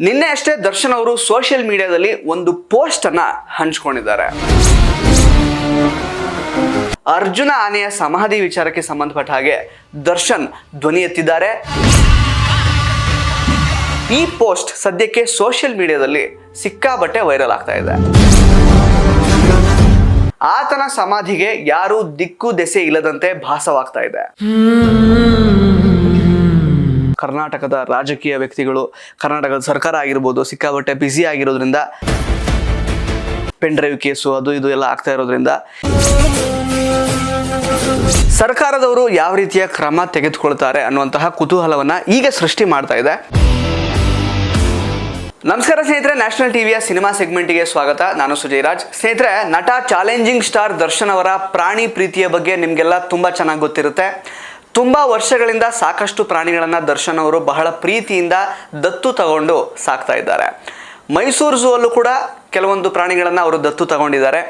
ನಿನ್ನೆ ಅಷ್ಟೇ ದರ್ಶನ್ ಅವರು ಸೋಷಿಯಲ್ ಮೀಡಿಯಾದಲ್ಲಿ ಒಂದು ಪೋಸ್ಟ್ ಅನ್ನ ಹಂಚಿಕೊಂಡಿದ್ದಾರೆ. ಅರ್ಜುನ ಆನೆಯ ಸಮಾಧಿ ವಿಚಾರಕ್ಕೆ ಸಂಬಂಧಪಟ್ಟ ಹಾಗೆ ದರ್ಶನ್ ಧ್ವನಿ ಎತ್ತಿದ್ದಾರೆ. ಈ ಪೋಸ್ಟ್ ಸದ್ಯಕ್ಕೆ ಸೋಷಿಯಲ್ ಮೀಡಿಯಾದಲ್ಲಿ ಸಿಕ್ಕಾಬಟ್ಟೆ ವೈರಲ್ ಆಗ್ತಾ ಇದೆ. ಆತನ ಸಮಾಧಿಗೆ ಯಾರೂ ದಿಕ್ಕು ದೆಸೆ ಇಲ್ಲದಂತೆ ಭಾಸವಾಗ್ತಾ ಇದೆ. ಕರ್ನಾಟಕದ ರಾಜಕೀಯ ವ್ಯಕ್ತಿಗಳು, ಕರ್ನಾಟಕದ ಸರ್ಕಾರ ಆಗಿರ್ಬೋದು, ಸಿಕ್ಕಾಬಟ್ಟೆ ಬ್ಯುಸಿ ಆಗಿರೋದ್ರಿಂದ, ಪೆನ್ ಡ್ರೈವ್ ಕೇಸು ಅದು ಇದು ಎಲ್ಲ ಆಗ್ತಾ ಇರೋದ್ರಿಂದ ಸರ್ಕಾರದವರು ಯಾವ ರೀತಿಯ ಕ್ರಮ ತೆಗೆದುಕೊಳ್ತಾರೆ ಅನ್ನುವಂತಹ ಕುತೂಹಲವನ್ನ ಈಗ ಸೃಷ್ಟಿ ಮಾಡ್ತಾ ಇದೆ. ನಮಸ್ಕಾರ ಸ್ನೇಹಿತರೆ, ನ್ಯಾಷನಲ್ ಟಿವಿಯ ಸಿನಿಮಾ ಸೆಗ್ಮೆಂಟ್ಗೆ ಸ್ವಾಗತ. ನಾನು ಸುಜಯ್ ರಾಜ್. ಸ್ನೇಹಿತರೆ, ನಟ ಚಾಲೆಂಜಿಂಗ್ ಸ್ಟಾರ್ ದರ್ಶನ್ ಅವರ ಪ್ರಾಣಿ ಪ್ರೀತಿಯ ಬಗ್ಗೆ ನಿಮಗೆಲ್ಲ ತುಂಬ ಚೆನ್ನಾಗಿ ಗೊತ್ತಿರುತ್ತೆ. ತುಂಬ ವರ್ಷಗಳಿಂದ ಸಾಕಷ್ಟು ಪ್ರಾಣಿಗಳನ್ನು ದರ್ಶನ್ ಅವರು ಬಹಳ ಪ್ರೀತಿಯಿಂದ ದತ್ತು ತಗೊಂಡು ಸಾಕ್ತಾ ಇದ್ದಾರೆ. ಮೈಸೂರು ಝೂ ಅಲ್ಲೂ ಕೂಡ ಕೆಲವೊಂದು ಪ್ರಾಣಿಗಳನ್ನು ಅವರು ದತ್ತು ತಗೊಂಡಿದ್ದಾರೆ.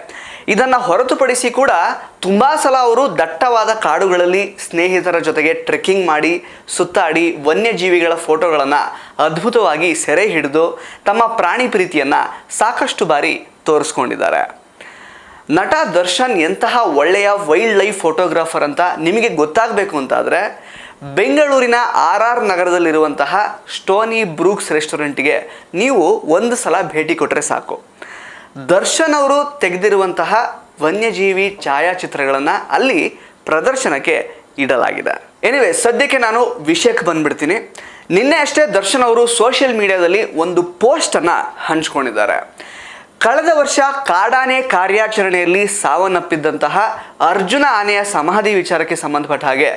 ಇದನ್ನು ಹೊರತುಪಡಿಸಿ ಕೂಡ ತುಂಬ ಸಲ ಅವರು ದಟ್ಟವಾದ ಕಾಡುಗಳಲ್ಲಿ ಸ್ನೇಹಿತರ ಜೊತೆಗೆ ಟ್ರೆಕ್ಕಿಂಗ್ ಮಾಡಿ ಸುತ್ತಾಡಿ ವನ್ಯಜೀವಿಗಳ ಫೋಟೋಗಳನ್ನು ಅದ್ಭುತವಾಗಿ ಸೆರೆ ಹಿಡಿದು ತಮ್ಮ ಪ್ರಾಣಿ ಪ್ರೀತಿಯನ್ನು ಸಾಕಷ್ಟು ಬಾರಿ ತೋರಿಸ್ಕೊಂಡಿದ್ದಾರೆ. ನಟ ದರ್ಶನ್ ಎಂತಹ ಒಳ್ಳೆಯ ವೈಲ್ಡ್ ಲೈಫ್ ಫೋಟೋಗ್ರಾಫರ್ ಅಂತ ನಿಮಗೆ ಗೊತ್ತಾಗಬೇಕು ಅಂತಾದರೆ ಬೆಂಗಳೂರಿನ RR ನಗರದಲ್ಲಿರುವಂತಹ ಸ್ಟೋನಿ ಬ್ರೂಕ್ಸ್ ರೆಸ್ಟೋರೆಂಟ್ಗೆ ನೀವು ಒಂದು ಸಲ ಭೇಟಿ ಕೊಟ್ಟರೆ ಸಾಕು. ದರ್ಶನ್ ಅವರು ತೆಗೆದಿರುವಂತಹ ವನ್ಯಜೀವಿ ಛಾಯಾಚಿತ್ರಗಳನ್ನು ಅಲ್ಲಿ ಪ್ರದರ್ಶನಕ್ಕೆ ಇಡಲಾಗಿದೆ. ಎನಿವೆ, ಸದ್ಯಕ್ಕೆ ನಾನು ವಿಷಯಕ್ಕೆ ಬಂದ್ಬಿಡ್ತೀನಿ. ನಿನ್ನೆ ಅಷ್ಟೇ ದರ್ಶನ್ ಅವರು ಸೋಷಿಯಲ್ ಮೀಡಿಯಾದಲ್ಲಿ ಒಂದು ಪೋಸ್ಟನ್ನು ಹಂಚಿಕೊಂಡಿದ್ದಾರೆ. ಕಳೆದ ವರ್ಷ ಕಾಡಾನೆ ಕಾರ್ಯಾಚರಣೆಯಲ್ಲಿ ಸಾವನ್ನಪ್ಪಿದ್ದಂತಹ ಅರ್ಜುನ ಆನೆಯ ಸಮಾಧಿ ವಿಚಾರಕ್ಕೆ ಸಂಬಂಧಪಟ್ಟ ಹಾಗೆ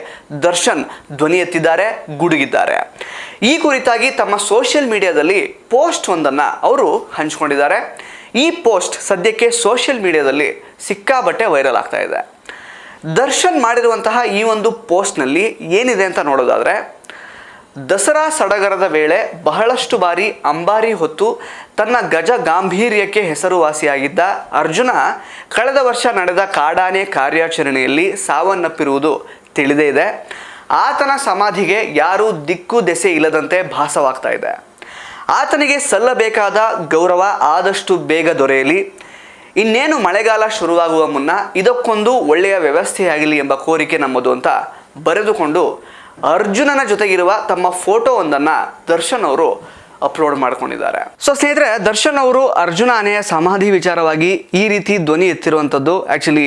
ದರ್ಶನ್ ಧ್ವನಿ ಎತ್ತಿದ್ದಾರೆ, ಗುಡುಗಿದ್ದಾರೆ. ಈ ಕುರಿತಾಗಿ ತಮ್ಮ ಸೋಷಿಯಲ್ ಮೀಡಿಯಾದಲ್ಲಿ ಪೋಸ್ಟ್ ಒಂದನ್ನು ಅವರು ಹಂಚಿಕೊಂಡಿದ್ದಾರೆ. ಈ ಪೋಸ್ಟ್ ಸದ್ಯಕ್ಕೆ ಸೋಷಿಯಲ್ ಮೀಡಿಯಾದಲ್ಲಿ ಸಿಕ್ಕಾಬಟ್ಟೆ ವೈರಲ್ ಆಗ್ತಾ ಇದೆ. ದರ್ಶನ್ ಮಾಡಿರುವಂತಹ ಈ ಒಂದು ಪೋಸ್ಟ್ನಲ್ಲಿ ಏನಿದೆ ಅಂತ ನೋಡೋದಾದರೆ, ದಸರಾ ಸಡಗರದ ವೇಳೆ ಬಹಳಷ್ಟು ಬಾರಿ ಅಂಬಾರಿ ಹೊತ್ತು ತನ್ನ ಗಜ ಗಾಂಭೀರ್ಯಕ್ಕೆ ಹೆಸರುವಾಸಿಯಾಗಿದ್ದ ಅರ್ಜುನ ಕಳೆದ ವರ್ಷ ನಡೆದ ಕಾಡಾನೆ ಕಾರ್ಯಾಚರಣೆಯಲ್ಲಿ ಸಾವನ್ನಪ್ಪಿರುವುದು ತಿಳಿದೇ ಇದೆ. ಆತನ ಸಮಾಧಿಗೆ ಯಾರೂ ದಿಕ್ಕು ದೆಸೆ ಇಲ್ಲದಂತೆ ಭಾಸವಾಗ್ತಾ ಇದೆ. ಆತನಿಗೆ ಸಲ್ಲಬೇಕಾದ ಗೌರವ ಆದಷ್ಟು ಬೇಗ ದೊರೆಯಲಿ. ಇನ್ನೇನು ಮಳೆಗಾಲ ಶುರುವಾಗುವ ಮುನ್ನ ಇದಕ್ಕೊಂದು ಒಳ್ಳೆಯ ವ್ಯವಸ್ಥೆಯಾಗಲಿ ಎಂಬ ಕೋರಿಕೆ ನಮ್ಮದು ಅಂತ ಬರೆದುಕೊಂಡು ಅರ್ಜುನನ ಜೊತೆಗಿರುವ ತಮ್ಮ ಫೋಟೋವೊಂದನ್ನು ದರ್ಶನ್ ಅವರು ಅಪ್ಲೋಡ್ ಮಾಡ್ಕೊಂಡಿದ್ದಾರೆ. ಸೊ ಸ್ನೇಹಿತರೆ, ದರ್ಶನ್ ಅವರು ಅರ್ಜುನ ಆನೆಯ ಸಮಾಧಿ ವಿಚಾರವಾಗಿ ಈ ರೀತಿ ಧ್ವನಿ ಎತ್ತಿರುವಂಥದ್ದು ಆ್ಯಕ್ಚುಲಿ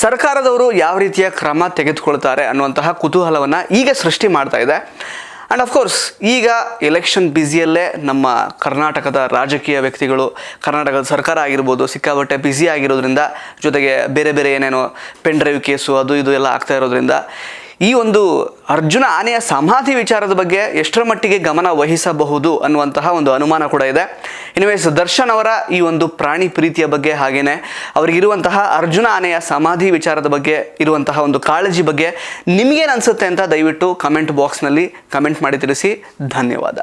ಸರ್ಕಾರದವರು ಯಾವ ರೀತಿಯ ಕ್ರಮ ತೆಗೆದುಕೊಳ್ತಾರೆ ಅನ್ನುವಂತಹ ಕುತೂಹಲವನ್ನು ಈಗ ಸೃಷ್ಟಿ ಮಾಡ್ತಾ ಇದೆ. ಆ್ಯಂಡ್ ಅಫ್ಕೋರ್ಸ್ ಈಗ ಎಲೆಕ್ಷನ್ ಬ್ಯುಸಿಯಲ್ಲೇ ನಮ್ಮ ಕರ್ನಾಟಕದ ರಾಜಕೀಯ ವ್ಯಕ್ತಿಗಳು, ಕರ್ನಾಟಕದ ಸರ್ಕಾರ ಆಗಿರ್ಬೋದು, ಸಿಕ್ಕಾಬಟ್ಟೆ ಬ್ಯುಸಿ ಆಗಿರೋದ್ರಿಂದ, ಜೊತೆಗೆ ಬೇರೆ ಬೇರೆ ಏನೇನೋ ಪೆನ್ ಡ್ರೈವ್ ಕೇಸು ಅದು ಇದು ಎಲ್ಲ ಆಗ್ತಾ ಇರೋದ್ರಿಂದ ಈ ಒಂದು ಅರ್ಜುನ ಆನೆಯ ಸಮಾಧಿ ವಿಚಾರದ ಬಗ್ಗೆ ಎಷ್ಟರ ಮಟ್ಟಿಗೆ ಗಮನ ವಹಿಸಬಹುದು ಅನ್ನುವಂತಹ ಒಂದು ಅನುಮಾನ ಕೂಡ ಇದೆ. ಎನಿವೇಸ್, ದರ್ಶನ್ ಅವರ ಈ ಒಂದು ಪ್ರಾಣಿ ಪ್ರೀತಿಯ ಬಗ್ಗೆ ಹಾಗೆಯೇ ಅವರಿಗಿರುವಂತಹ ಅರ್ಜುನ ಆನೆಯ ಸಮಾಧಿ ವಿಚಾರದ ಬಗ್ಗೆ ಇರುವಂತಹ ಒಂದು ಕಾಳಜಿ ಬಗ್ಗೆ ನಿಮಗೇನು ಅನಿಸುತ್ತೆ ಅಂತ ದಯವಿಟ್ಟು ಕಮೆಂಟ್ ಬಾಕ್ಸ್ನಲ್ಲಿ ಕಮೆಂಟ್ ಮಾಡಿ ತಿಳಿಸಿ. ಧನ್ಯವಾದ.